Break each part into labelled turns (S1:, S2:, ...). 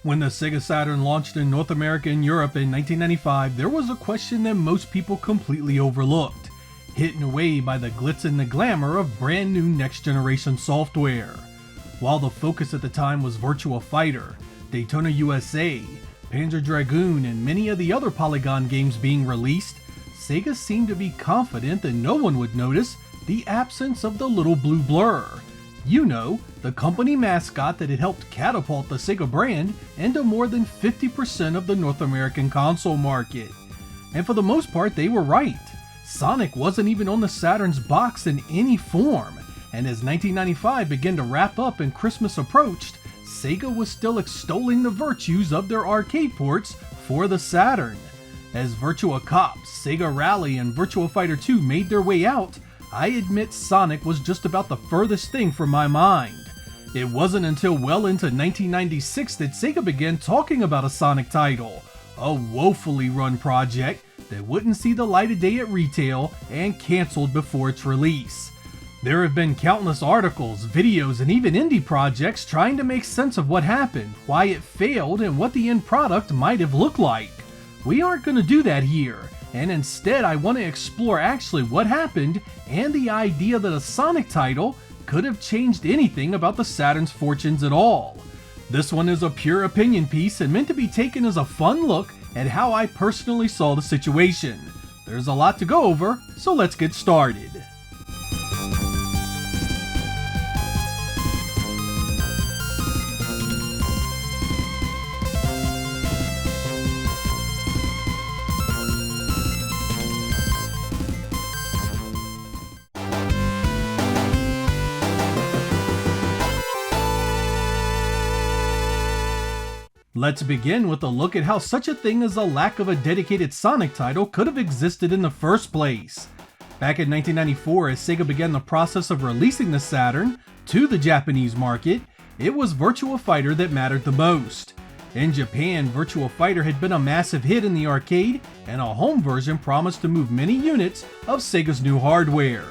S1: When the Sega Saturn launched in North America and Europe in 1995, there was a question that most people completely overlooked, hidden away by the glitz and the glamour of brand new next-generation software. While the focus at the time was Virtua Fighter, Daytona USA, Panzer Dragoon, and many of the other Polygon games being released, Sega seemed to be confident that no one would notice the absence of the little blue blur. You know, the company mascot that had helped catapult the Sega brand into more than 50% of the North American console market. And for the most part, they were right. Sonic wasn't even on the Saturn's box in any form, and as 1995 began to wrap up and Christmas approached, Sega was still extolling the virtues of their arcade ports for the Saturn. As Virtua Cop, Sega Rally, and Virtua Fighter 2 made their way out, I admit Sonic was just about the furthest thing from my mind. It wasn't until well into 1996 that Sega began talking about a Sonic title, a woefully run project that wouldn't see the light of day at retail and canceled before its release. There have been countless articles, videos, and even indie projects trying to make sense of what happened, why it failed, and what the end product might have looked like. We aren't going to do that here, and instead I want to explore actually what happened and the idea that a Sonic title could have changed anything about the Saturn's fortunes at all. This one is a pure opinion piece and meant to be taken as a fun look at how I personally saw the situation. There's a lot to go over, so let's get started. Let's begin with a look at how such a thing as a lack of a dedicated Sonic title could have existed in the first place. Back in 1994, as Sega began the process of releasing the Saturn to the Japanese market, it was Virtua Fighter that mattered the most. In Japan, Virtua Fighter had been a massive hit in the arcade, and a home version promised to move many units of Sega's new hardware.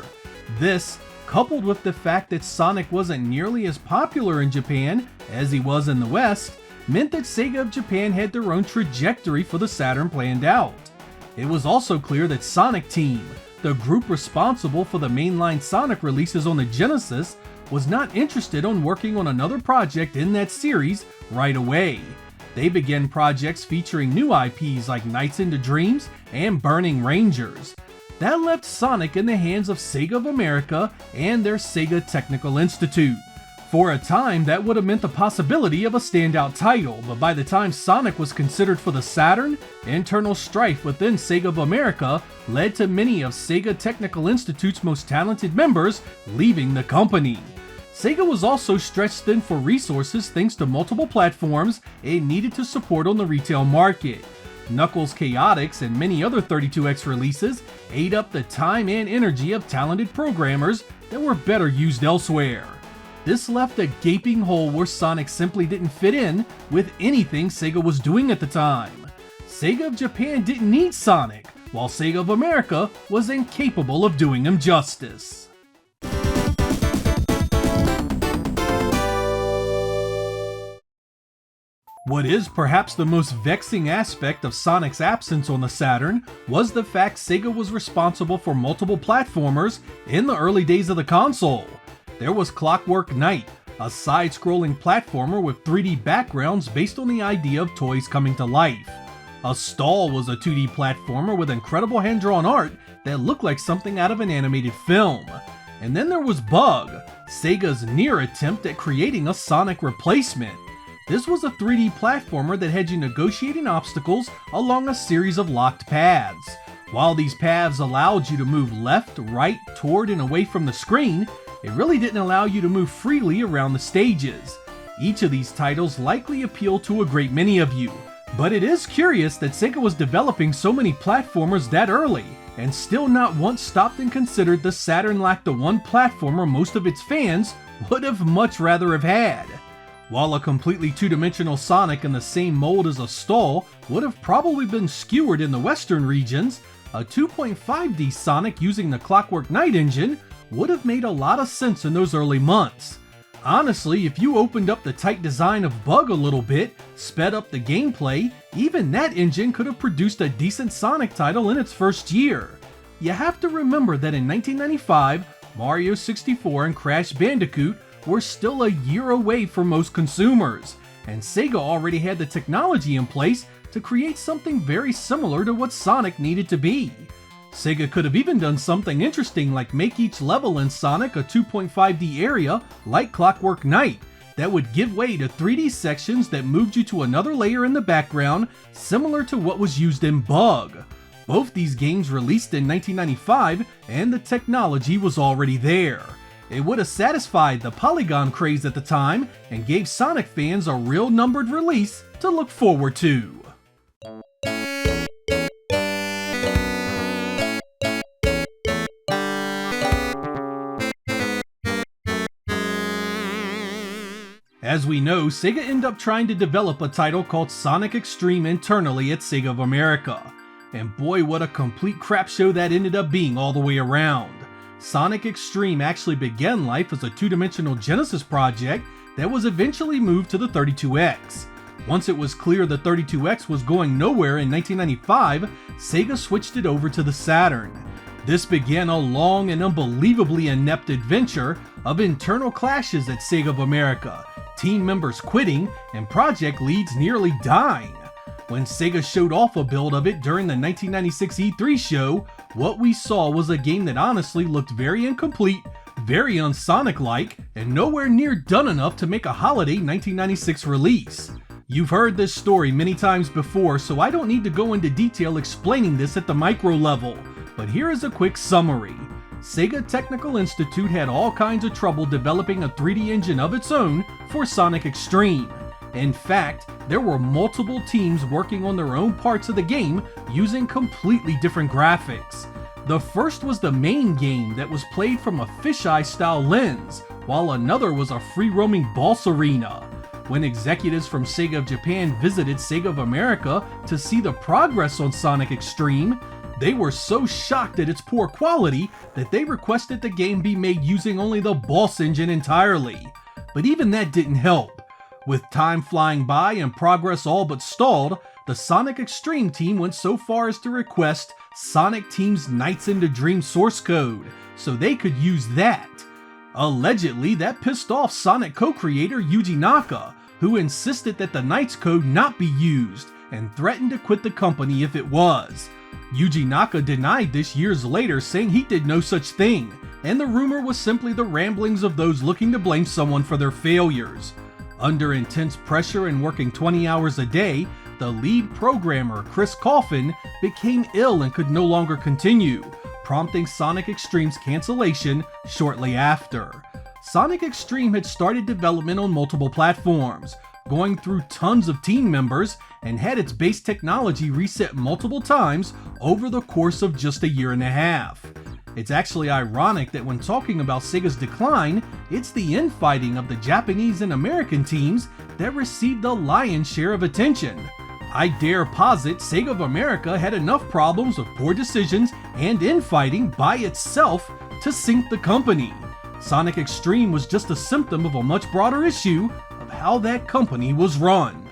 S1: This, coupled with the fact that Sonic wasn't nearly as popular in Japan as he was in the West, meant that Sega of Japan had their own trajectory for the Saturn planned out. It was also clear that Sonic Team, the group responsible for the mainline Sonic releases on the Genesis, was not interested in working on another project in that series right away. They began projects featuring new IPs like Nights into Dreams and Burning Rangers. That left Sonic in the hands of Sega of America and their Sega Technical Institute. For a time, that would have meant the possibility of a standout title, but by the time Sonic was considered for the Saturn, internal strife within Sega of America led to many of Sega Technical Institute's most talented members leaving the company. Sega was also stretched thin for resources thanks to multiple platforms it needed to support on the retail market. Knuckles Chaotix and many other 32X releases ate up the time and energy of talented programmers that were better used elsewhere. This left a gaping hole where Sonic simply didn't fit in with anything Sega was doing at the time. Sega of Japan didn't need Sonic, while Sega of America was incapable of doing him justice. What is perhaps the most vexing aspect of Sonic's absence on the Saturn was the fact Sega was responsible for multiple platformers in the early days of the console. There was Clockwork Knight, a side-scrolling platformer with 3D backgrounds based on the idea of toys coming to life. Astal was a 2D platformer with incredible hand-drawn art that looked like something out of an animated film. And then there was Bug, Sega's near attempt at creating a Sonic replacement. This was a 3D platformer that had you negotiating obstacles along a series of locked paths. While these paths allowed you to move left, right, toward, and away from the screen, it really didn't allow you to move freely around the stages. Each of these titles likely appealed to a great many of you, but it is curious that Sega was developing so many platformers that early, and still not once stopped and considered the Saturn lacked the one platformer most of its fans would have much rather have had. While a completely two-dimensional Sonic in the same mold as Astal would have probably been skewered in the western regions, a 2.5D Sonic using the Clockwork Knight engine would have made a lot of sense in those early months. Honestly, if you opened up the tight design of Bug a little bit, sped up the gameplay, even that engine could have produced a decent Sonic title in its first year. You have to remember that in 1995, Mario 64 and Crash Bandicoot were still a year away for most consumers, and Sega already had the technology in place to create something very similar to what Sonic needed to be. Sega could have even done something interesting like make each level in Sonic a 2.5D area like Clockwork Knight that would give way to 3D sections that moved you to another layer in the background similar to what was used in Bug. Both these games released in 1995 and the technology was already there. It would have satisfied the polygon craze at the time and gave Sonic fans a real numbered release to look forward to. As we know, Sega ended up trying to develop a title called Sonic X-Treme internally at Sega of America. And boy, what a complete crap show that ended up being all the way around. Sonic X-Treme actually began life as a two-dimensional Genesis project that was eventually moved to the 32X. Once it was clear the 32X was going nowhere in 1995, Sega switched it over to the Saturn. This began a long and unbelievably inept adventure of internal clashes at Sega of America, team members quitting, and project leads nearly dying. When Sega showed off a build of it during the 1996 E3 show, what we saw was a game that honestly looked very incomplete, very un-Sonic-like, and nowhere near done enough to make a holiday 1996 release. You've heard this story many times before, so I don't need to go into detail explaining this at the micro level, but here is a quick summary. Sega Technical Institute had all kinds of trouble developing a 3D engine of its own for Sonic X-Treme. In fact, there were multiple teams working on their own parts of the game using completely different graphics. The first was the main game that was played from a fisheye style lens, while another was a free-roaming boss arena. When executives from Sega of Japan visited Sega of America to see the progress on Sonic X-Treme, they were so shocked at its poor quality that they requested the game be made using only the boss engine entirely. But even that didn't help. With time flying by and progress all but stalled, the Sonic X-Treme team went so far as to request Sonic Team's Nights into Dream source code, so they could use that. Allegedly, that pissed off Sonic co-creator Yuji Naka, who insisted that the Nights code not be used, and threatened to quit the company if it was. Yuji Naka denied this years later, saying he did no such thing, and the rumor was simply the ramblings of those looking to blame someone for their failures. Under intense pressure and working 20 hours a day, the lead programmer, Chris Coffin, became ill and could no longer continue, prompting Sonic X-Treme's cancellation shortly after. Sonic X-Treme had started development on multiple platforms, going through tons of team members, and had its base technology reset multiple times over the course of just a year and a half. It's actually ironic that when talking about Sega's decline, it's the infighting of the Japanese and American teams that received the lion's share of attention. I dare posit Sega of America had enough problems with poor decisions and infighting by itself to sink the company. Sonic X-Treme was just a symptom of a much broader issue of how that company was run.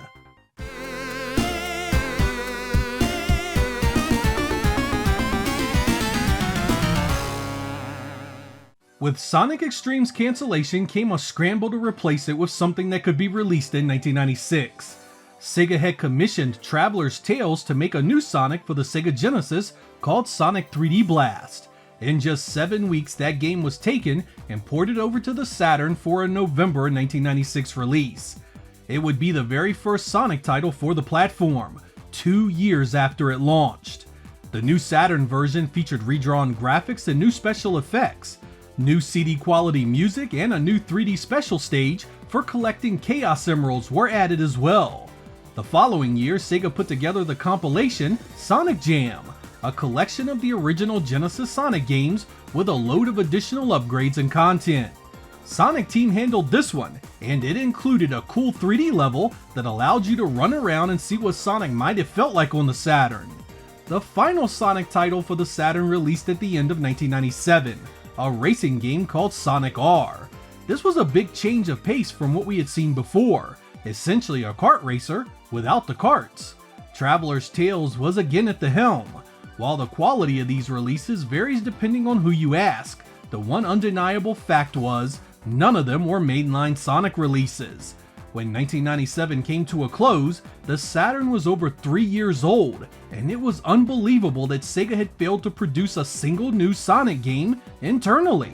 S1: With Sonic X-Treme's cancellation came a scramble to replace it with something that could be released in 1996. Sega had commissioned Traveler's Tales to make a new Sonic for the Sega Genesis called Sonic 3D Blast. In just 7 weeks, that game was taken and ported over to the Saturn for a November 1996 release. It would be the very first Sonic title for the platform, 2 years after it launched. The new Saturn version featured redrawn graphics and new special effects. New CD quality music and a new 3D special stage for collecting Chaos Emeralds were added as well. The following year, Sega put together the compilation Sonic Jam, a collection of the original Genesis Sonic games with a load of additional upgrades and content. Sonic Team handled this one, and it included a cool 3D level that allowed you to run around and see what Sonic might have felt like on the Saturn. The final Sonic title for the Saturn released at the end of 1997. A racing game called Sonic R. This was a big change of pace from what we had seen before, essentially a kart racer without the karts. Traveler's Tales was again at the helm. While the quality of these releases varies depending on who you ask, the one undeniable fact was none of them were mainline Sonic releases. When 1997 came to a close, the Saturn was over 3 years old, and it was unbelievable that Sega had failed to produce a single new Sonic game internally.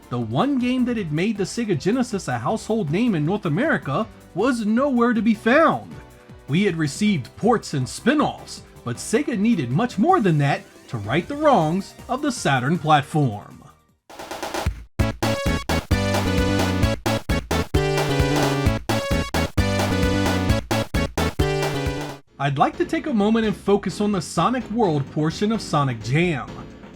S1: The one game that had made the Sega Genesis a household name in North America was nowhere to be found. We had received ports and spin-offs, but Sega needed much more than that to right the wrongs of the Saturn platform. I'd like to take a moment and focus on the Sonic World portion of Sonic Jam.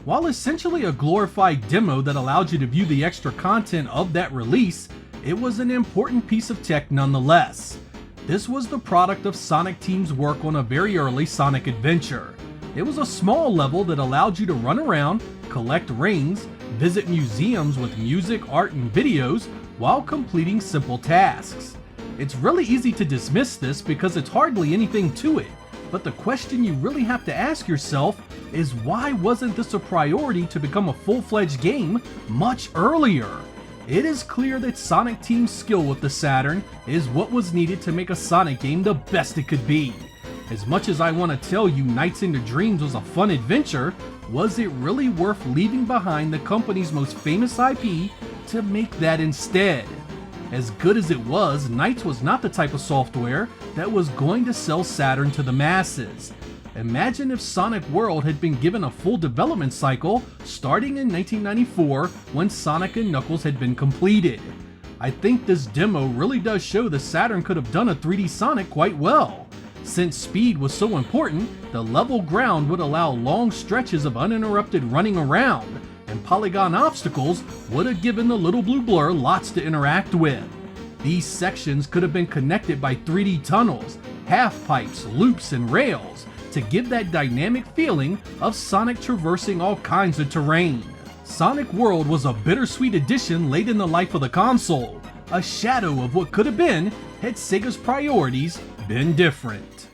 S1: While essentially a glorified demo that allowed you to view the extra content of that release, it was an important piece of tech nonetheless. This was the product of Sonic Team's work on a very early Sonic adventure. It was a small level that allowed you to run around, collect rings, visit museums with music, art, and videos while completing simple tasks. It's really easy to dismiss this because it's hardly anything to it, but the question you really have to ask yourself is why wasn't this a priority to become a full-fledged game much earlier? It is clear that Sonic Team's skill with the Saturn is what was needed to make a Sonic game the best it could be. As much as I want to tell you Nights into Dreams was a fun adventure, was it really worth leaving behind the company's most famous IP to make that instead? As good as it was, Nights was not the type of software that was going to sell Saturn to the masses. Imagine if Sonic World had been given a full development cycle starting in 1994 when Sonic and Knuckles had been completed. I think this demo really does show the Saturn could have done a 3D Sonic quite well. Since speed was so important, the level ground would allow long stretches of uninterrupted running around, and polygon obstacles would have given the little blue blur lots to interact with. These sections could have been connected by 3D tunnels, half pipes, loops, and rails to give that dynamic feeling of Sonic traversing all kinds of terrain. Sonic World was a bittersweet addition late in the life of the console, a shadow of what could have been had Sega's priorities been different.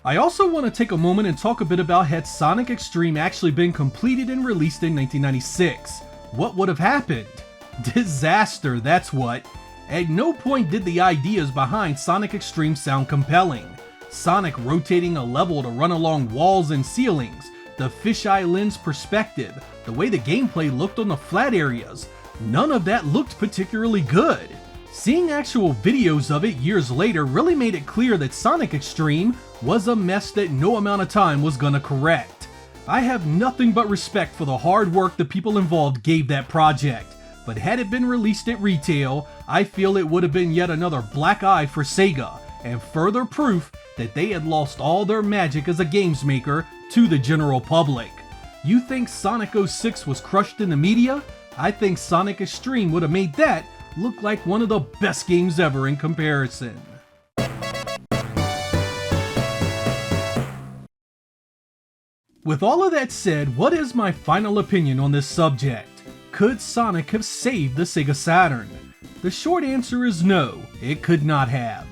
S1: I also want to take a moment and talk a bit about had Sonic X-Treme actually been completed and released in 1996. What would have happened? Disaster, that's what. At no point did the ideas behind Sonic X-Treme sound compelling. Sonic rotating a level to run along walls and ceilings, the fisheye lens perspective, the way the gameplay looked on the flat areas, none of that looked particularly good. Seeing actual videos of it years later really made it clear that Sonic X-Treme was a mess that no amount of time was gonna correct. I have nothing but respect for the hard work the people involved gave that project, but had it been released at retail, I feel it would have been yet another black eye for Sega, and further proof that they had lost all their magic as a games maker to the general public. You think Sonic 06 was crushed in the media? I think Sonic X-Treme would have made that look like one of the best games ever in comparison. With all of that said, what is my final opinion on this subject? Could Sonic have saved the Sega Saturn? The short answer is no, it could not have.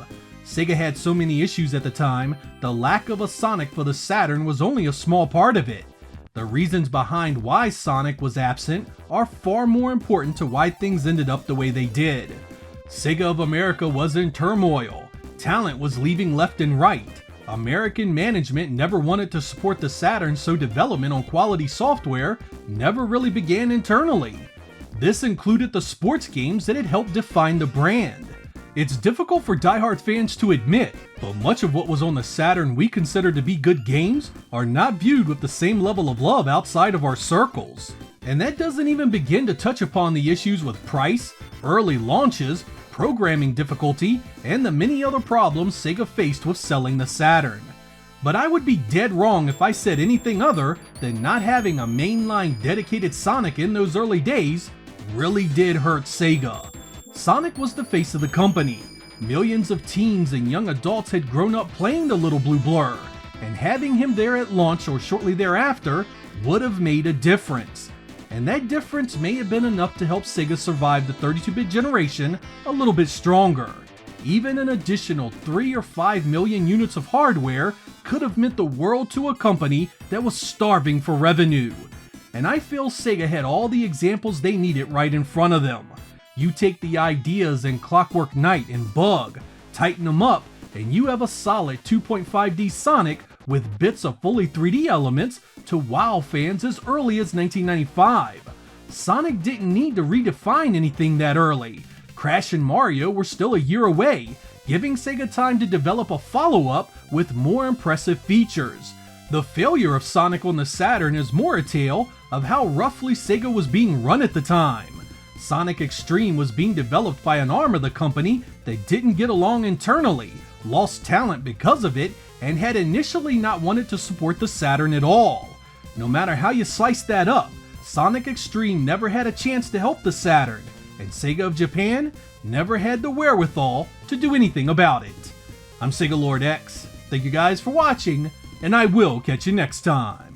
S1: Sega had so many issues at the time, the lack of a Sonic for the Saturn was only a small part of it. The reasons behind why Sonic was absent are far more important to why things ended up the way they did. Sega of America was in turmoil, talent was leaving left and right, American management never wanted to support the Saturn, so development on quality software never really began internally. This included the sports games that had helped define the brand. It's difficult for diehard fans to admit, but much of what was on the Saturn we consider to be good games are not viewed with the same level of love outside of our circles. And that doesn't even begin to touch upon the issues with price, early launches, programming difficulty, and the many other problems Sega faced with selling the Saturn. But I would be dead wrong if I said anything other than not having a mainline dedicated Sonic in those early days really did hurt Sega. Sonic was the face of the company. Millions of teens and young adults had grown up playing the little blue blur. and having him there at launch or shortly thereafter would have made a difference. And that difference may have been enough to help Sega survive the 32-bit generation a little bit stronger. Even an additional 3 or 5 million units of hardware could have meant the world to a company that was starving for revenue. And I feel Sega had all the examples they needed right in front of them. You take the ideas in Clockwork Knight and Bug, tighten them up, and you have a solid 2.5D Sonic with bits of fully 3D elements to wow fans as early as 1995. Sonic didn't need to redefine anything that early. Crash and Mario were still a year away, giving Sega time to develop a follow-up with more impressive features. The failure of Sonic on the Saturn is more a tale of how roughly Sega was being run at the time. Sonic X-Treme was being developed by an arm of the company that didn't get along internally, lost talent because of it, and had initially not wanted to support the Saturn at all. No matter how you slice that up, Sonic X-Treme never had a chance to help the Saturn, and Sega of Japan never had the wherewithal to do anything about it. I'm Sega Lord X, thank you guys for watching, and I will catch you next time.